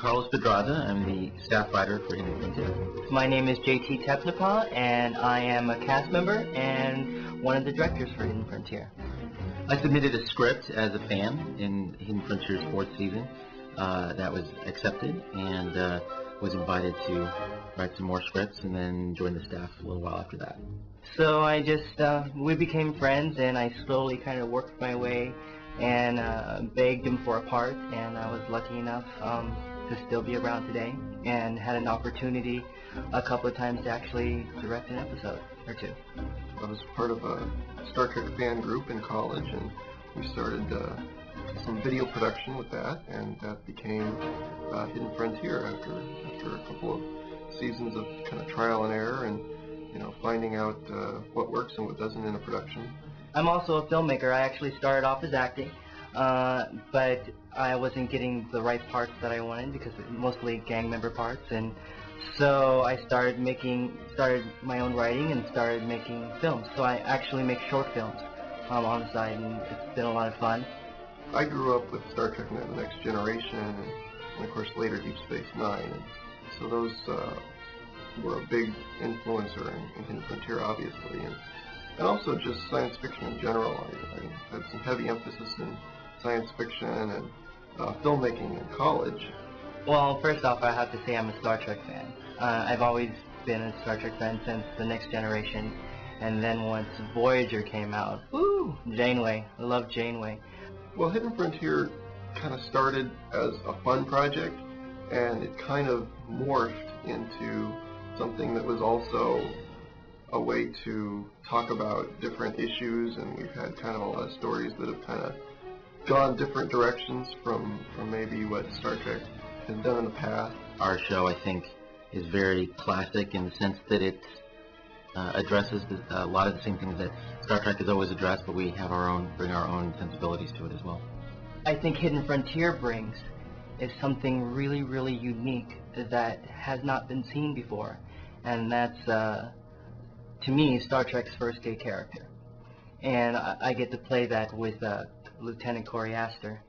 Carlos Pedraza. I'm the staff writer for Hidden Frontier. My name is JT Tepnapa, and I am a cast member and one of the directors for Hidden Frontier. I submitted a script as a fan in Hidden Frontier's 4th season. That was accepted, and was invited to write some more scripts, and then join the staff a little while after that. So I just, we became friends, and I slowly kind of worked my way and begged him for a part, and I was lucky enough to still be around today, and had an opportunity a couple of times to actually direct an episode or two. I was part of a Star Trek fan group in college, and we started some video production with that, and that became Hidden Frontier after a couple of seasons of kind of trial and error, and finding out what works and what doesn't in a production. I'm also a filmmaker. I actually started off as acting, but I wasn't getting the right parts that I wanted because it was mostly gang member parts, and so I started my own writing and started making films. So I actually make short films on the side, and it's been a lot of fun. I grew up with Star Trek and The Next Generation, and of course later Deep Space Nine, and so those were a big influencer in Hidden Frontier, obviously, and also just science fiction in general. I had some heavy emphasis in science fiction and filmmaking in college. Well, first off, I have to say I'm a Star Trek fan. I've always been a Star Trek fan since The Next Generation, and then once Voyager came out, woo, Janeway. I love Janeway. Well, Hidden Frontier kind of started as a fun project, and it kind of morphed into something that was also a way to talk about different issues, and we've had kind of a lot of stories that have kind of gone different directions from maybe what Star Trek has done in the past. Our show, I think, is very classic in the sense that it addresses a lot of the same things that Star Trek has always addressed, but we have bring our own sensibilities to it as well. I think Hidden Frontier brings is something really, really unique that has not been seen before, and that's, to me, Star Trek's first gay character. And I get to play that with Lieutenant Corey Astor.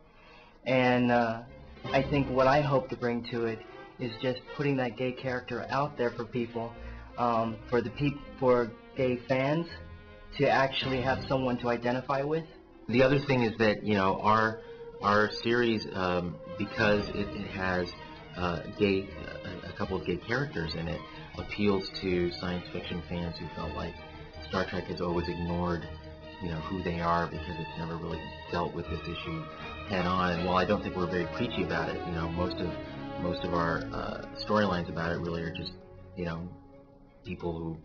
And I think what I hope to bring to it is just putting that gay character out there for people, for gay fans to actually have someone to identify with. The other thing is that our series, because it has a couple of gay characters in it, appeals to science fiction fans who felt like Star Trek has always ignored who they are because it's never really dealt with this issue head on. And while I don't think we're very preachy about it, most of our storylines about it really are just people who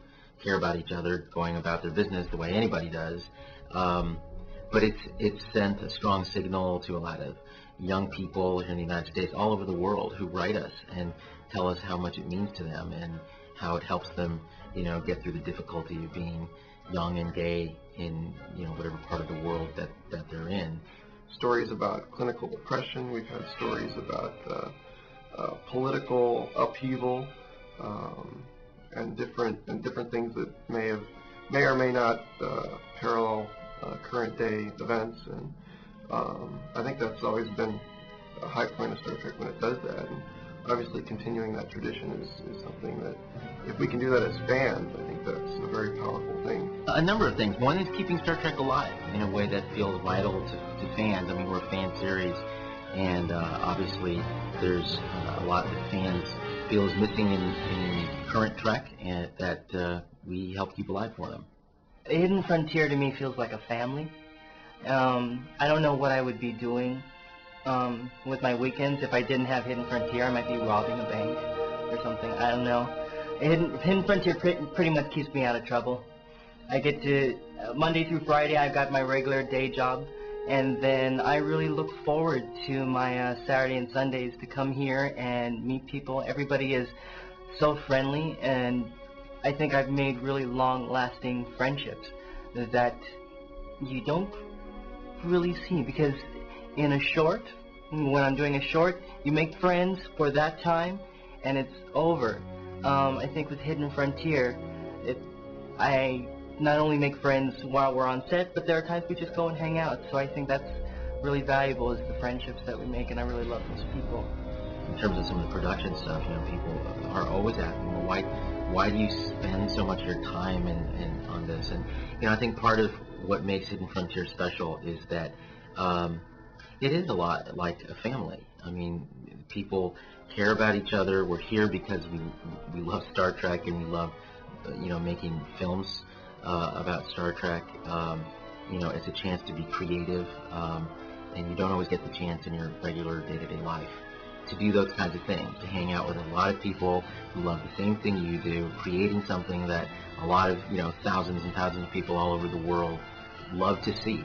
care about each other going about their business the way anybody does. But it's sent a strong signal to a lot of young people here in the United States, all over the world, who write us and tell us how much it means to them and how it helps them get through the difficulty of being young and gay in whatever part of the world that they're in. Stories about clinical depression. We've had stories about political upheaval, and different things that may or may not parallel current day events, and I think that's always been a high point of Star Trek when it does that, and obviously continuing that tradition is something that, if we can do that as fans, I think that's a very powerful thing. A number of things. One is keeping Star Trek alive in a way that feels vital to fans. I mean, we're a fan series, and obviously there's a lot that fans feel is missing in current Trek, and that we help keep alive for them. Hidden Frontier to me feels like a family. I don't know what I would be doing with my weekends if I didn't have Hidden Frontier. I might be robbing a bank or something. I don't know. Hidden Frontier pretty much keeps me out of trouble. I get to Monday through Friday. I've got my regular day job, and then I really look forward to my Saturday and Sundays to come here and meet people. Everybody is so friendly, and I think I've made really long-lasting friendships that you don't really see, because in a short, when I'm doing a short, you make friends for that time and it's over. I think with Hidden Frontier, I not only make friends while we're on set, but there are times we just go and hang out. So I think that's really valuable, is the friendships that we make, and I really love those people. in terms of some of the production stuff, people are always asking, well, why do you spend so much of your time on this? And I think part of what makes Hidden Frontier special is that it is a lot like a family. I mean, people care about each other. We're here because we love Star Trek, and we love making films about Star Trek. It's a chance to be creative, and you don't always get the chance in your regular day-to-day life to do those kinds of things, to hang out with a lot of people who love the same thing you do, creating something that a lot of, thousands and thousands of people all over the world love to see.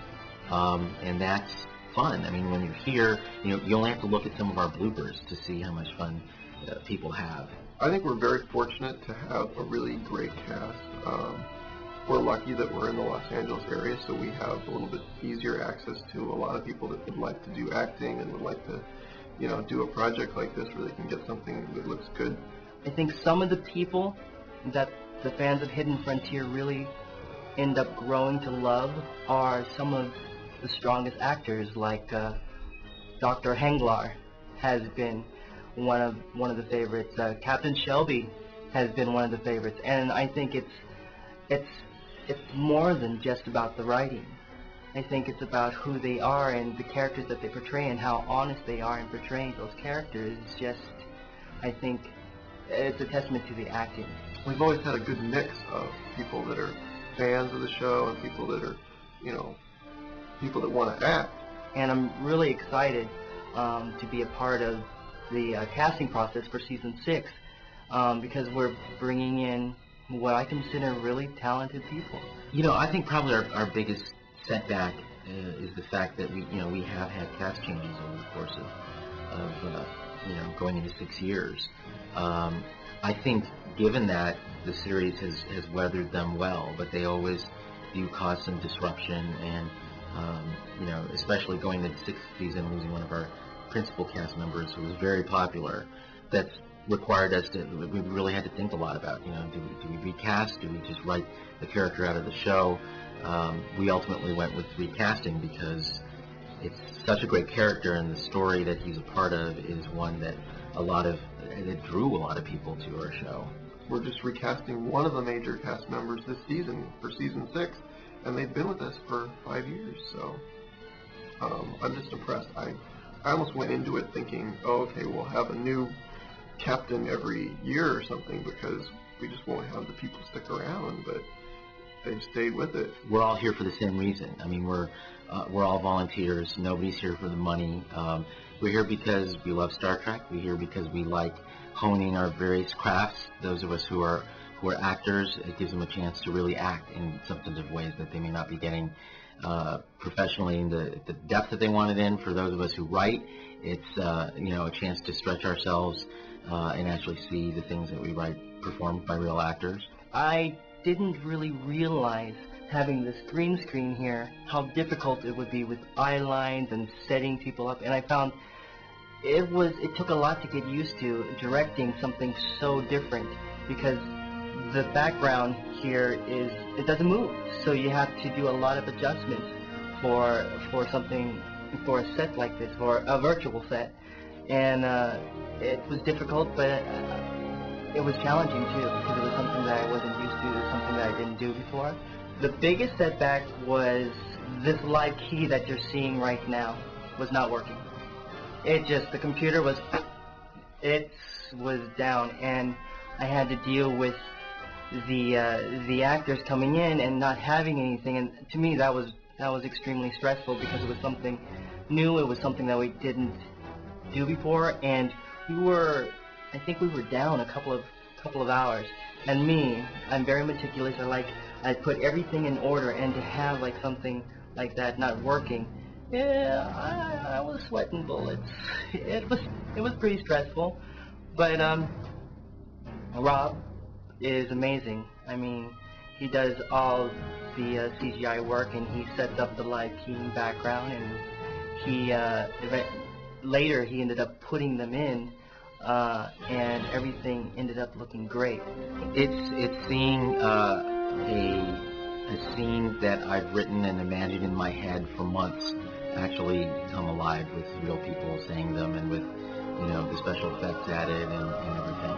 And that's fun. I mean, when you're here, you only have to look at some of our bloopers to see how much fun people have. I think we're very fortunate to have a really great cast. We're lucky that we're in the Los Angeles area, so we have a little bit easier access to a lot of people that would like to do acting and would like to, do a project like this where they can get something that looks good. I think some of the people that the fans of Hidden Frontier really end up growing to love are some of the strongest actors, like Dr. Henglar has been one of the favorites. Captain Shelby has been one of the favorites, and I think it's more than just about the writing. I think it's about who they are and the characters that they portray and how honest they are in portraying those characters. It's just, I think, it's a testament to the acting. We've always had a good mix of people that are fans of the show and people that are, people that want to act. And I'm really excited to be a part of the casting process for season 6 because we're bringing in what I consider really talented people. I think probably our biggest setback is the fact that we have had cast changes over the course of going into 6 years. I think given that, the series has weathered them well, but they always do cause some disruption, and especially going into the 6th season, losing one of our principal cast members who was very popular. That's required us to, we really had to think a lot about, do we recast? Do we just write the character out of the show? We ultimately went with recasting because it's such a great character, and the story that he's a part of is one that drew a lot of people to our show. We're just recasting one of the major cast members this season for season 6, and they've been with us for 5 years, so I'm just impressed. I almost went into it thinking, oh, okay, we'll have a new captain every year or something because we just won't have the people stick around, but they've stayed with it. We're all here for the same reason. I mean, we're all volunteers. Nobody's here for the money. We're here because we love Star Trek. We're here because we like honing our various crafts. Those of us who are actors, it gives them a chance to really act in substantive ways that they may not be getting professionally in the depth that they want it in. For those of us who write, it's a chance to stretch ourselves and actually see the things that we write performed by real actors. I didn't really realize, having this green screen here, how difficult it would be with eye lines and setting people up, and I found it took a lot to get used to directing something so different, because the background here it doesn't move, so you have to do a lot of adjustments for a set like this, for a virtual set, and it was difficult, but it was challenging too, because it was something that I wasn't used to, it was something that I didn't do before. The biggest setback was this live key that you're seeing right now was not working. The computer was down, and I had to deal with the actors coming in and not having anything, and to me that was extremely stressful because it was something new, it was something that we didn't do before, and I think we were down a couple of hours. And me, I'm very meticulous. I put everything in order, and to have like something like that not working, I was sweating bullets. It was pretty stressful. But Rob is amazing. I mean, he does all the CGI work, and he sets up the live keying background, and later he ended up putting them in. And everything ended up looking great. It's seeing a scene that I've written and imagined in my head for months actually come alive with real people saying them, and with the special effects added and everything.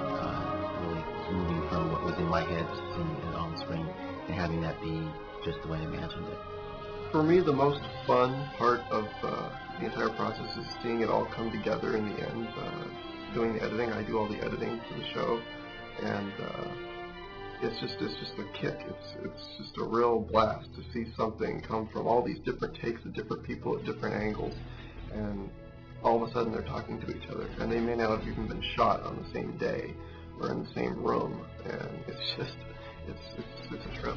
Really moving from what was in my head to seeing it on the screen and having that be just the way I imagined it. For me, the most fun part of the entire process is seeing it all come together in the end. Doing the editing, I do all the editing for the show, and it's just a kick. It's just a real blast to see something come from all these different takes of different people at different angles, and all of a sudden they're talking to each other, and they may not have even been shot on the same day or in the same room, and it's a trip.